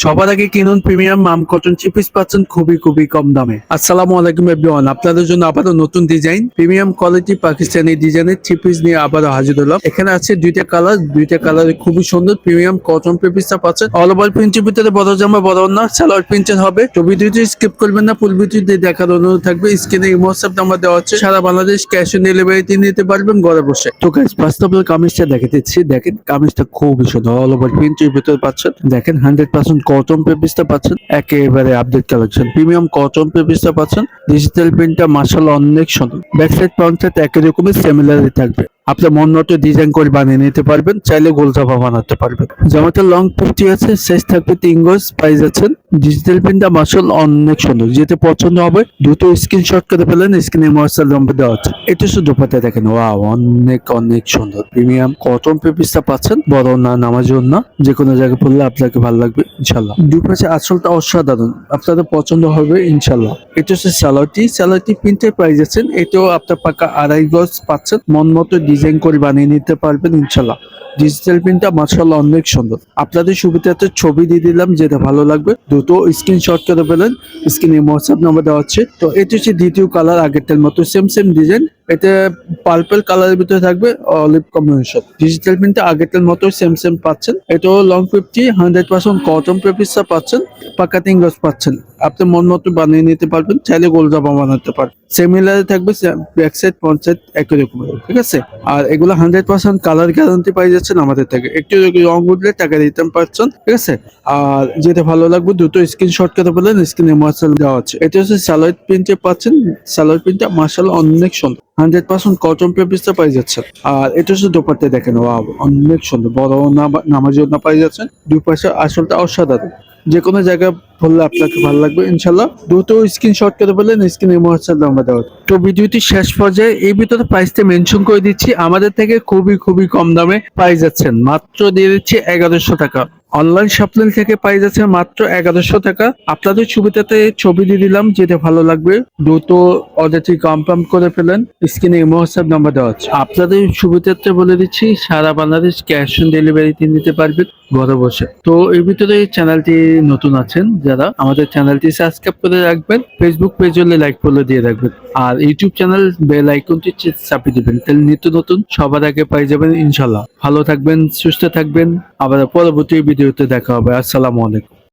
সবার আগে কিনুন প্রিমিয়াম মাম কটন থ্রি পিস পাচ্ছেন খুবই কম দামে। আসসালামু আলাইকুম এভরিওয়ান, আপনাদের জন্য আবারও নতুন ডিজাইন প্রিমিয়াম কোয়ালিটি পাকিস্তানি ডিজাইনের থ্রি পিস নিয়ে আবারও হাজির হলাম। এখানে আছে দুইটা কালার খুবই সুন্দর প্রিমিয়াম কটন থ্রি পিসটা পাচ্ছেন। অল ওভার প্রিন্টের ভিতরে বড় জামা বড় না, সালোয়ার প্রিন্টের হবে। তো ভিডিওটি স্কিপ করবেন না, ফুল ভিডিওটি দেখার অনুরোধ থাকবে। স্ক্রিনে হোয়াটসঅ্যাপ নাম্বার দেওয়া আছে, সারা বাংলাদেশ ক্যাশ অন ডেলিভারিতে নিতে পারবেন ঘরে বসে। তো গাইস ফার্স্ট অফ অল কামিজটা দেখাতেছি, দেখেন কামিজটা খুবই সুন্দর, অল ওভার প্রিন্টের ভিতরে পাচ্ছেন। দেখেন 100% কটন পেপিসটা পাচ্ছেন, একেবারে আপডেট কালেকশন প্রিমিয়াম কটন পেপিসটা পাচ্ছেন। ডিজিটাল প্রিন্টটা মাশাআল্লাহ অনেক সুন্দর। ব্যাক সাইড ফ্রন্ট সাইড একই রকমের সিমিলারই থাকবে। আপনার মন মতো ডিজাইন করে বানিয়ে নিতে পারবেন, চাইলে গোল জামা বানাতে পারবেন। জামাটা লং কুর্তি আছে, সাইজ থাকবে 3 গজ, প্রাইস আছেন। ডিজিটাল প্রিন্টটা মাশাআল্লাহ অনেক সুন্দর, যেটা পছন্দ হবে দ্রুত স্ক্রিনশট করে ফেলেন, স্ক্রিনে হোয়াটসঅ্যাপ নাম্বার দেওয়া আছে। এটা শুধু পাতে দেখেন, ওয়াও অনেক সুন্দর প্রিমিয়াম কটন পেপিসটা পাচ্ছেন। বড় না নামাজের না, যে কোনো জায়গায় পড়লে আপনাকে ভালো লাগবে ইনশাল্লাহ। দুই পাশে আসলটা অসাধারণ, আপনাদের পছন্দ হবে ইনশাল্লাহ। এটা হচ্ছে স্যালাডটি প্রিন্টের প্রাইস আছেন। এটাও আপনার পাকা 2.5 গজ পাচ্ছেন, মন মতো ডিজাইন করে বানিয়ে নিতে পারবেন ইনশাল্লাহ। ডিজিটাল প্রিন্টটা মাশাআল্লাহ অনেক সুন্দর। আপনাদের সুবিধাতে ছবি দিয়ে দিলাম, যেটা ভালো লাগবে দ্রুত স্ক্রিনশট করে ফেলেন, স্ক্রিনে হোয়াটসঅ্যাপ নাম্বার দেওয়া আছে। তো এটা হচ্ছে দ্বিতীয় কালার, আগেরটার মতো সেম ডিজাইন। এটা পার্পল কালারের ভিতরে থাকবে, অলিভ কম্বিনেশন। ডিজিটাল প্রিন্টটা আগেরটার মতো সেম পাচ্ছেন। এটাও লং 50 100% কটন পেপিসটা পাচ্ছেন, পাকা 3 গজ পাচ্ছেন। আপনি মন মতো বানিয়ে নিতে পারবেন, চাইলে গোল জামা বানাতে পারবেন। সিমিলার থাকবে, ব্যাক সাইড ফ্রন্ট সাইড একই রকমের, ঠিক আছে। আর এগুলো 100% কালার গ্যারান্টি পাই যাচ্ছেন আমাদের থেকে। একটু রং উঠলে টাকা রিটার্ন পাচ্ছেন, ঠিক আছে। আর যেটা ভালো লাগবে দ্রুত স্ক্রিনশট করে বলেন, স্ক্রিনে হোয়াটসঅ্যাপ দেওয়া আছে। এটা হচ্ছে সালোয়ার প্রিন্টে পাচ্ছেন। সালোয়ার প্রিন্টটা মাশাআল্লাহ অনেক সুন্দর, 100% কটন পেপিসটা পাই যাচ্ছেন। আর এটা হচ্ছে দোপাট্টা দেখেন, ওয়াও অনেক সুন্দর, বড় নামাজি ওড়না পাই যাচ্ছেন। দুই পাশে আসলটা অসাধারণ, যে কোনো জায়গায় বললে আপনাকে ভালো লাগবে ইনশাল্লাহ। দ্রুত স্ক্রিনশট করে বললেন, স্ক্রিনে হোয়াটসঅ্যাপ নাম্বার দেওয়া। তো ভিডিওটি শেষ পর্যায়ে এই ভিতরে প্রাইসটা মেনশন করে দিচ্ছি, আমাদের থেকে খুবই কম দামে পাই যাচ্ছেন। মাত্র দিয়ে দিচ্ছি 1100 টাকা। অনলাইন শপিং থেকে পাই যাচ্ছে মাত্র 1100 টাকা। আপনাদের সুবিধাতে ছবি দিয়ে দিলাম, যেটা ভালো লাগবে দ্রুত অর্ডারটি কনফার্ম করে ফেলেন, স্ক্রিনে হোয়াটসঅ্যাপ নাম্বার দেওয়া আছে। আপনাদের সুবিধাতে বলে দিচ্ছি, সারা বাংলাদেশ ক্যাশ অন ডেলিভারিতে নিতে পারবেন ঘরে বসে। তো এর ভিতরে চ্যানেলটি নতুন আছেন যারা, আমাদের চ্যানেলটি সাবস্ক্রাইব করে রাখবেন, ফেসবুক পেজ হলে লাইক ফলো দিয়ে রাখবেন, আর ইউটিউব চ্যানেল বেল আইকনটি চাপিয়ে দিবেন, তাহলে নিত্য নতুন সবার আগে পাই যাবেন ইনশাল্লাহ। ভালো থাকবেন, সুস্থ থাকবেন, আবার পরবর্তী ভিডিওতে দেখা হবে। আসসালামু আলাইকুম।